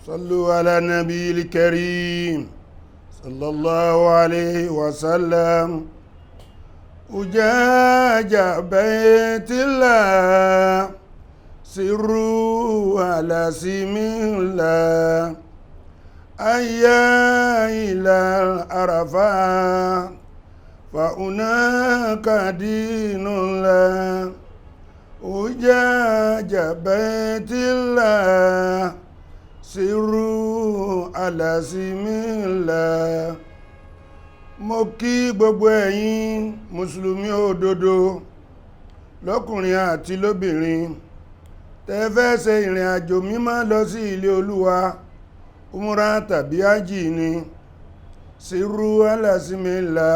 صلوا على النبي الكريم صلى الله عليه وسلم أجاج بيت الله سروا على سم الله أيا إلى العرفات فهناك دين الله أجاج بيت الله سروا على سم الله. Mo kí gbogbo ẹ̀yin mùsùlùmí òdodo lọ́kùnrin àti lóbìnrin tẹ́ fẹ́ ṣe ìrìn àjò mímọ́ lọ sí ilé Olúwa umura tàbí ájì ni sírú alásìmílà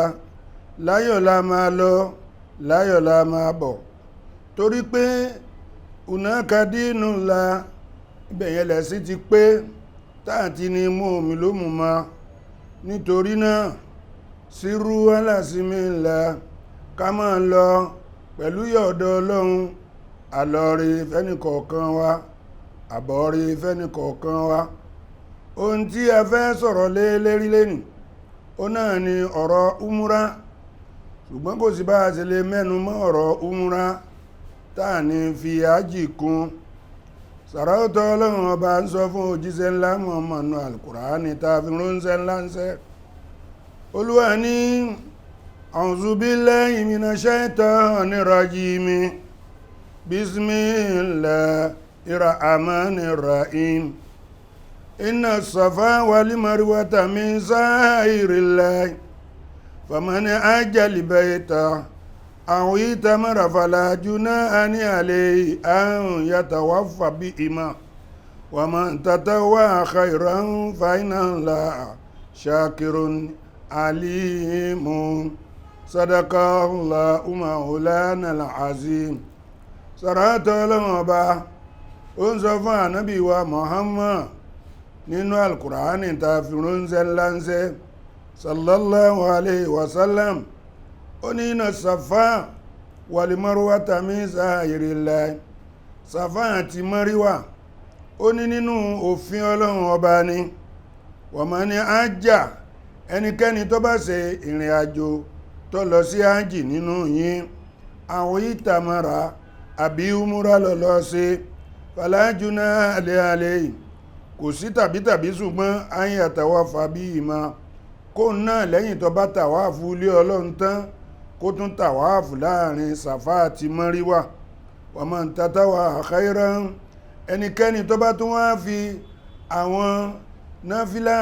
láyọ̀ la máa lọ láyọ̀ la máa bọ̀ torí pé unakadínú la ibẹ̀yẹn lẹ̀sìn ti pé táàtì ni mú omi ló mú ma nítorí náà sírú alásìmílà ká máa lọ pẹ̀lú yọ̀ọ̀dọ̀ Ọlọ́run àlọ́rí fẹ́nìkọ̀ọ̀kan wa àbọ̀rí fẹ́nìkọ̀ọ̀kan wa. Ohun tí a fẹ́ sọ̀rọ̀ lé lérí lẹ́nì ó náà ni ọ̀rọ̀ umura, ṣùgbọ́n kò sí bá a ṣe lè mẹ́nu mọ́ ọ̀rọ̀ umura táà ní fi ájì kún. Sàráòtọ́ Ọlọ́run ọba ń sọ fún òjíṣẹ́ ńlá Muhammadu al-Qur'ani tá a fi ránṣẹ́ ńláńṣẹ́. Olúwa ní a'udhu billahi minash shaitanir rajim bismillahir rahmanir rahim. Inna as-safa wal marwata min sha'airillahi faman hajja al-bayta aw itamara fala junaha alayhi an yatawaffa bihima wa man tatawwa khayran fa inna Allaha shakirun alimun. Sadaqallahu mawlana al-azim. Sàráàtọ̀ Ọlọ́run ọba ó ń sọ fún ànábì wa Muhammad nínú al-Qur'ani ta fi ránṣẹ́ ńláńṣẹ́ sallallahu alayhi wa sallam. Ó ní inna safa wal marwata min sha'airillahi. Safa àti Marwa ó ní nínú òfin Ọlọ́run ọba ni. Wa man hajja ẹnikẹ́ni tó bá ṣe ìrìn àjò tó lọ sí ájì nínú yín aw itamara àbí umura lọ sí fala junaha alayhi kò sí tàbí ṣùgbọ́n ayé àtàwáfà bí ìmá kó náà lẹ́yìn tó bá tàwáàfù ilé Ọlọ́run tán kó tún tàwáàfù láàrin Sàfá àti Márwà. wa man tatawwa khairan ẹnikẹ́ni tó bá tún wá fi àwọn náfílà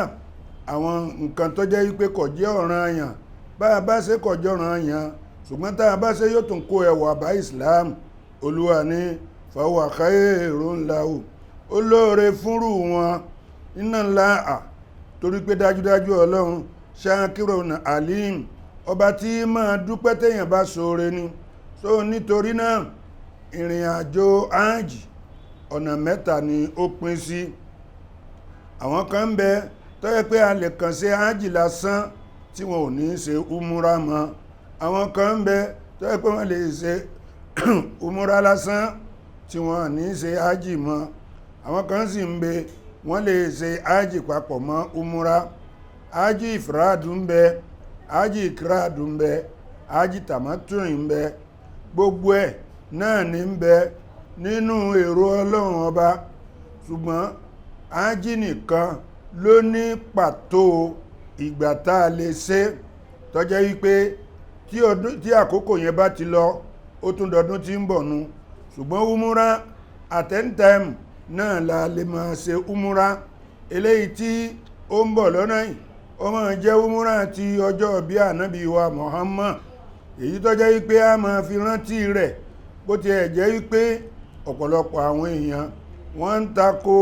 àwọn nǹkan tó jẹ́ wípé kò jẹ́ ọ̀ranyàn bá a bá ṣe kò jẹ́ ọ̀ranyàn ṣùgbọ́n tá a bá ṣe yóò tún kó ẹwà bá Islam. Olúwa ní fahuwa khairun lahu olóore fúnrú wọn inna Allaha torí pé dájúdájú Ọlọ́run shakirun alim ọba tí máa dúpẹ́ téèyàn bá ṣoore ni. So nítorí náà ìrìn àjò ájì ọ̀nà mẹ́ta ni ó pín sí. Àwọn kan ń bẹ tó yẹ pé a lè kàn ṣe ájì lásán tí wọn ò ní ṣe umura mọ́. Àwọn kan ń bẹ tó yẹ pé wọ́n lè ṣe umura lásán tí wọn ò ní ṣe ájì mọ́. Àwọn kan sì ń bẹ wọ́n lè ṣe ájì papọ̀ mọ́ umura. Ájì ìfìràdù ń bẹ, ájì ìkìràdù ń bẹ, ájì tàmátù ń bẹ. Gbogbo ẹ̀ náà ní ń bẹ nínú èrò Ọlọ́run ọba, ṣùgbọ́n ájì nìkan ló ní pàtó ìgbà tá a lè ṣe tó jẹ́ wípé tí àkókò yẹn bá ti lọ ó tún dọdún tí ń bọ̀ nu. Ṣùgbọ́n umura at any time náà la lè máa ṣe umura. Eléyìí tí ó ń bọ̀ lọ́nà yìí ó máa jẹ́ umura ti ọjọ́ bí ànábì wa Muhammad, èyí tó jẹ́ wípé a máa fi rántí rẹ̀ bó ti ẹ̀ jẹ́ wípé ọ̀pọ̀lọpọ̀ àwọn èèyàn wọ́n ń tako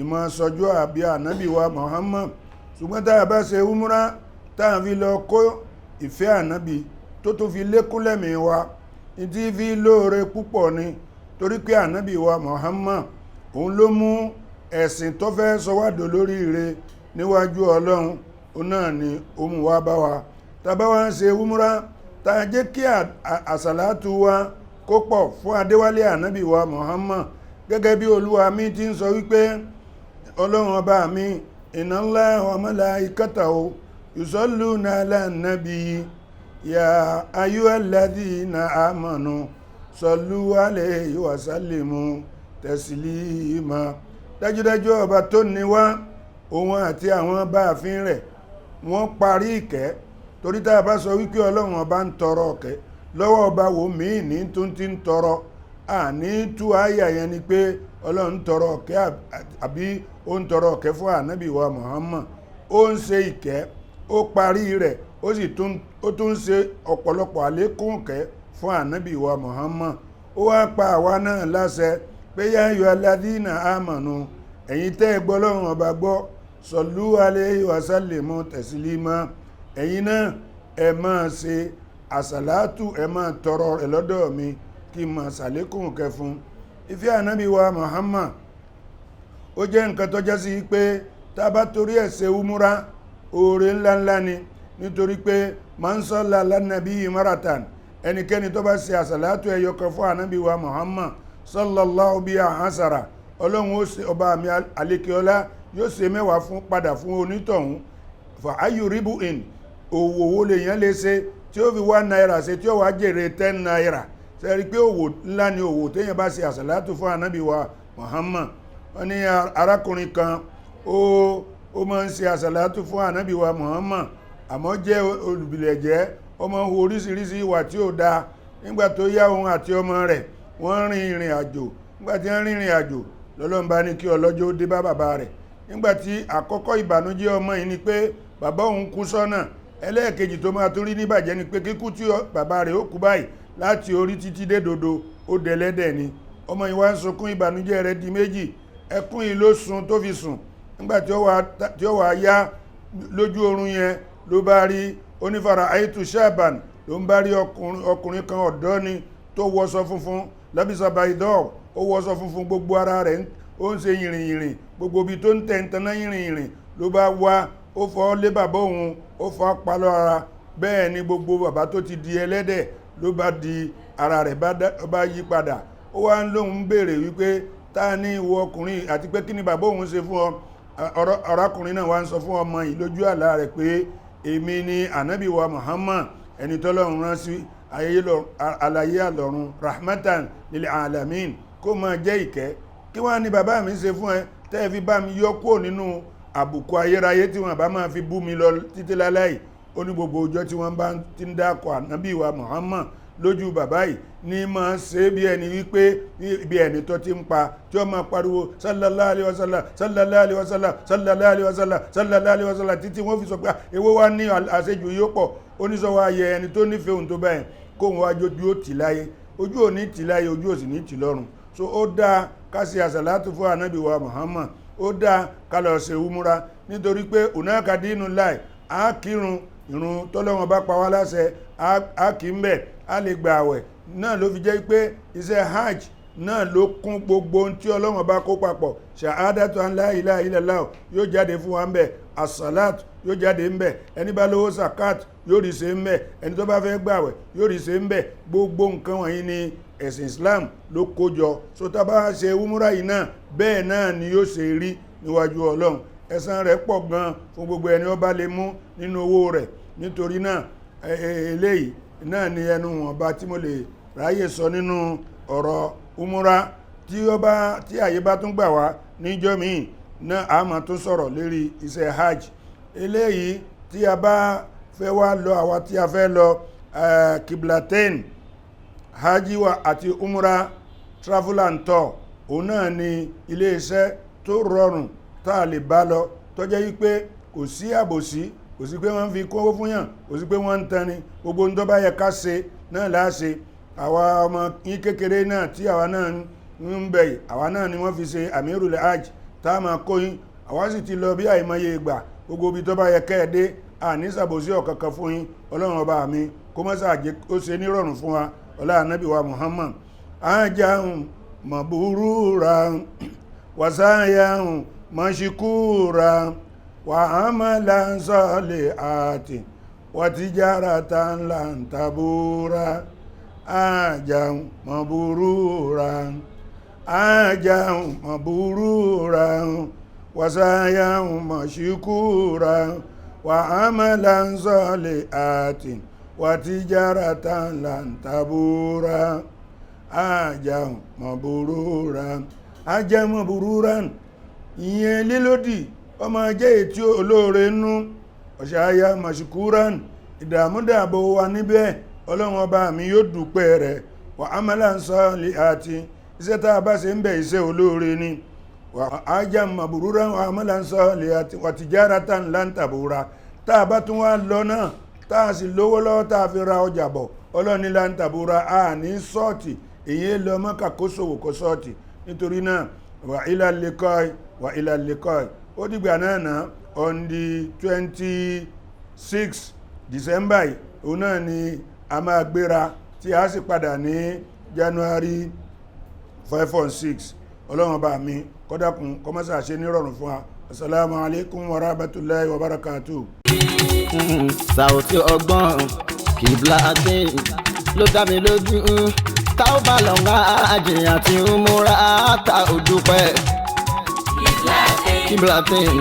ìmọ̀ sọjọ́ àbí ànábì wa Muhammad. Ṣùgbọ́n tá a bá ṣe umura tá a fi lọ kó ìfẹ́ ànábì tó tún fi lékún lẹ́mìí wa ní tí fi lóore púpọ̀ ni torí pé ànábì wa Muhammad òun ló mú ẹ̀sìn tó fẹ́ sọ wá dolóríire níwájú Ọlọ́run. Ó náà ni ó mú wá bá wa. Tá bá wá ń ṣe umura tá a jẹ́ kí àsàlátù wa kó pọ̀ fún adéwálé ànábì wa Muhammad gẹ́gẹ́ bí Olúwa mi ti ń sọ wípé ọlọ́run ọba mi inna Allaha wa malaikatahu yusalluna ala nabiyyi ya ayyuhalladhina amanu sallu alayhi wa sallimu taslima. Dájúdájú ọba tó ní wá, òun àti àwọn báàfin rẹ̀ wọ́n parí ìkẹ́. Torí tá a bá sọ wípé ọlọ́run ọba ń tọrọ ọ̀kẹ́ lọ́wọ́ ọba wo míì ní tó ti ń tọrọ, àní tú àyà yẹn ni pé ọlọ́run tọrọ ọ̀kẹ́ àbí ó ń tọrọ ọ̀kẹ́ fún ànábì wa Muhammad. Ó ń ṣe ìkẹ́, ó parí rẹ̀, ó tún ń ṣe ọ̀pọ̀lọpọ̀ àlékún ìkẹ́ fún ànábì wa Muhammad. Ó wá pa àwa náà láṣẹ pé yá ayọ̀ aládìínà àmọ̀nù, ẹ̀yin tẹ́ ẹ gbọ́ ọlọ́run ọba gbọ́, sọ̀lú alayhi wa sallimu taslima. Ẹ̀yin náà ẹ máa ṣe àsàlátù, ẹ máa tọrọ rẹ̀ lọ́dọ̀ mi kí n máa ṣàlékún ìkẹ́ fún. Ìfẹ́ ànábì wa Muhammad ó jẹ́ nǹkan tó jẹ́ sí pé tá a bá torí ẹ̀ ṣe umura, oore ńláńlá ni. Nítorí pé man salla ala nabiyyi maratan, ẹnikẹ́ni tó bá ṣe àsàlátù ẹyọ kan fún ànábì wa Muhammad sallallahu biha hasara, ọlọ́run ó ṣe, ọba mi àlékeọlá yóò ṣe mẹ́wàá padà fún onítọ̀hún. Fa ayyu ribu'in, òwò wo lèèyàn lè ṣe tí ó fi 1 naira ṣe tí ó wá jèrè 10 naira. Sẹ́rí pé òwò ńlá ni òwò téèyàn bá ṣe àsàlátù fún ànábì wa Muhammad. Wọ́n ní arákùnrin kan ó máa ń ṣe àsàlátù fún ànábì wa Muhammad, àmọ́ jẹ́ olùbìlẹ̀jẹ́, ó máa ń hu oríṣiríṣi ìwà tí ó dáa. Nígbà tó yá, òun àti ọmọ rẹ̀ wọ́n rin ìrìn àjò. Nígbà tí wọ́n rin ìrìn àjò, lọ́lọ́run bá ní kí ọlọ́jọ́ ó dé bá bàbá rẹ̀. Nígbà tí àkọ́kọ́ ìbànújẹ́ ọmọ yìí ni pé bàbá òun kú sọ́nà. Ẹlẹ́ẹ̀kejì tó máa tún rí níbàjẹ́ ni pé kíkú tí bàbá rẹ̀ ó kú báyìí láti orí títí dé dodo, ó dẹlẹ́dẹ̀ ni. Ọmọ yìí wá ń sunkún, ìbànújẹ́ rẹ̀ di méjì. Ẹkún yìí ló sun tó fi sùn. Nígbà tí ó wà yá lójú oorun yẹn, ló bá rí onífàrà aitu shaban, ló ń bá rí ọkùnrin kan, ọ̀dọ́ ni, tó wọṣọ funfun, labisa baidọ́, ó wọṣọ funfun, gbogbo ara rẹ̀ ó ń ṣe yìnrìn gbogbo ibi tó ń tẹ̀ ń taná yìnrìn ló bá wá, ó fọ́ lé bàbá òun, ó fọ́ palọ́ ara. Bẹ́ẹ̀ ni gbogbo bàbá tó ti di ẹlẹ́dẹ̀ ló bá di ara rẹ̀ bá yí padà. Ó wá ń lóhun béèrè wípé ta ni ìwọ ọkùnrin, àti pé kí ni bàbá òun ṣe fún ọ. Arákùnrin náà wá ń sọ fún ọmọ yìí lójú àlá rẹ̀ pé èmi ni ànábì wa Muhammad, ẹni tọ́lọ́run rán sí àlàyé àlọ́run, rahmatan lil alamin, kó máa jẹ́ ìkẹ́. Kí wá ní bàbá mi ṣe fún ẹ tẹ́ fi bá mi yọ kúrò nínú àbùkù ayérayé tí wọ́n bá máa fi bú mi lọ títí láláì. Ó ní gbogbo ọjọ́ tí wọ́n bá ti ń dákọ̀ ànábì wa Muhammad lójú bàbá yìí ní máa ṣe bí ẹni wípé bí ẹni tó ti ń pa, tí ó máa pariwo sallallahu alaihi wasallam sallallahu alaihi wasallam sallallahu alaihi wasallam sallallahu alaihi wasallam títí wọ́n fi sọ pé èwo wá ní àṣejù yóò pọ̀. Oníṣọ́wọ́ ayẹ ẹni tó nífẹ̀ẹ́ ohun tó báyìí kóhun wájú ojú ó tì láyé, ojú ò ní tì láyé, ojú ò sì ní tì lọ́run. So ó dáa ká ṣe àsàlátù fún ànábì wa Muhammad, ó dáa ká lọ ṣe umura. Nítorí pé hunaka dinu láì, á kírun ìrun tọ́lọ́wọ́n bá pa wá láṣẹ, á kì í mbẹ̀, á lè gba àwẹ̀. Náà ló fi jẹ́ pé iṣẹ́ hajj náà ló kún gbogbo ohun tí Ọlọ́run bá kó papọ̀. Shahadatu an la ilaha illallah yóò jáde fún wa ń bẹ̀, as-salat yóò jáde ń bẹ̀, ẹni bá lówó zakat yóò rí ṣe ń bẹ̀, ẹni tó bá fẹ́ gbàwẹ̀ yóò rí ṣe ń bẹ̀. Gbogbo nǹkan wọ̀nyí ni ẹ̀sìn Islam ló kójọ. So tá bá ṣe umura yìí náà, bẹ́ẹ̀ náà ni yóò ṣe rí níwájú Ọlọ́run. Ẹ̀san rẹ̀ pọ̀ gan fún gbogbo ẹni ó bá lè mú nínú owó rẹ̀. Nítorí náà eléyìí náà ni ẹnu wọ̀nba tí mo lè ráyè sọ nínú ọ̀rọ̀ umura. Tí àyè bá tún gbà wá níjọ́ míì náà, a máa tún sọ̀rọ̀ lérí iṣẹ́ hajj. Eléyìí tí a bá fẹ́ wá lọ, àwa tí a fẹ́ lọ Qiblatain, hajj wa àti umura travel and tour, òun náà ni iléeṣẹ́ tó rọrùn tá a lè bá lọ, tó jẹ́ wípé kò sí àbòsí, kò sí pé wọ́n fi kówó fún yàn, kò sí pé wọ́n ń tani. Gbogbo ohun tó bá yẹ ká ṣe náà láà ṣe. Àwa ọmọ yín kékeré náà tí àwa náà ń bẹ̀, àwa náà ni wọ́n fi ṣe amirul hajj tá a máa kó yín. Àwa sì ti lọ bí àìmọye ìgbà, gbogbo ibi tó bá yẹ kẹ́ ẹ dé, àní ṣàbòsí ọ̀kankan fún yín. Ọlọ́run ọba mi kó má ṣàjẹ́ ó ṣe nírọ̀rùn fún wa, ọlá ànábì wa Muhammad. Hajjan mabruran wa sa'yan mashkuran wa amalan salihatin wa tijaratan lan tabura. Hajjan mabruran, hajjan mabruran وسعيا مشكورا وعملا صالحا وتجارة لن تبورا حجا مبرورا حجا مبرورا ìyẹn lílódì ọmọ jẹ́ ètí olóore nú ọ̀ṣáyà mashkuran ìdààmúdàbò wa níbẹ̀ ọlọ́run ọba mi yóò dúpẹ́ rẹ̀ wà amalan salihati iṣẹ́ tá a bá ṣe ń bẹ̀ iṣẹ́ olóore ni wà ájá mabururan wà amalan salihati wà tijaratan lan tabura tá a bá tún wá lọ náà tá a sì lówó lọ́wọ́ tá a fi ra ọjà bọ̀ ọlọ́ni lan tabura a ní sọ́ọ̀tì èyí lọ mọ́kà kó ṣòwò kó sọ́ọ̀tì nítorí náà wà ilà lẹ́kọ̀ọ́ wà ilà lẹ́kọ̀ọ́ ó dìgbà náà on the 26 December òun náà ni a máa gbéra tí a sì padà ní January 5 and 6 ọlọ́run bá mi kọ́dákun kọmọ́sà ṣe nírọ̀rùn fún wa assalamu alaikum wa rahmatullahi wa barakatuh. Saoty ọgbọ́n Kiblatin ló dá mi lójú tá ó bá lọ́ngá àjìyàn tí ó múra tá ò dúpẹ́ Kiblatin.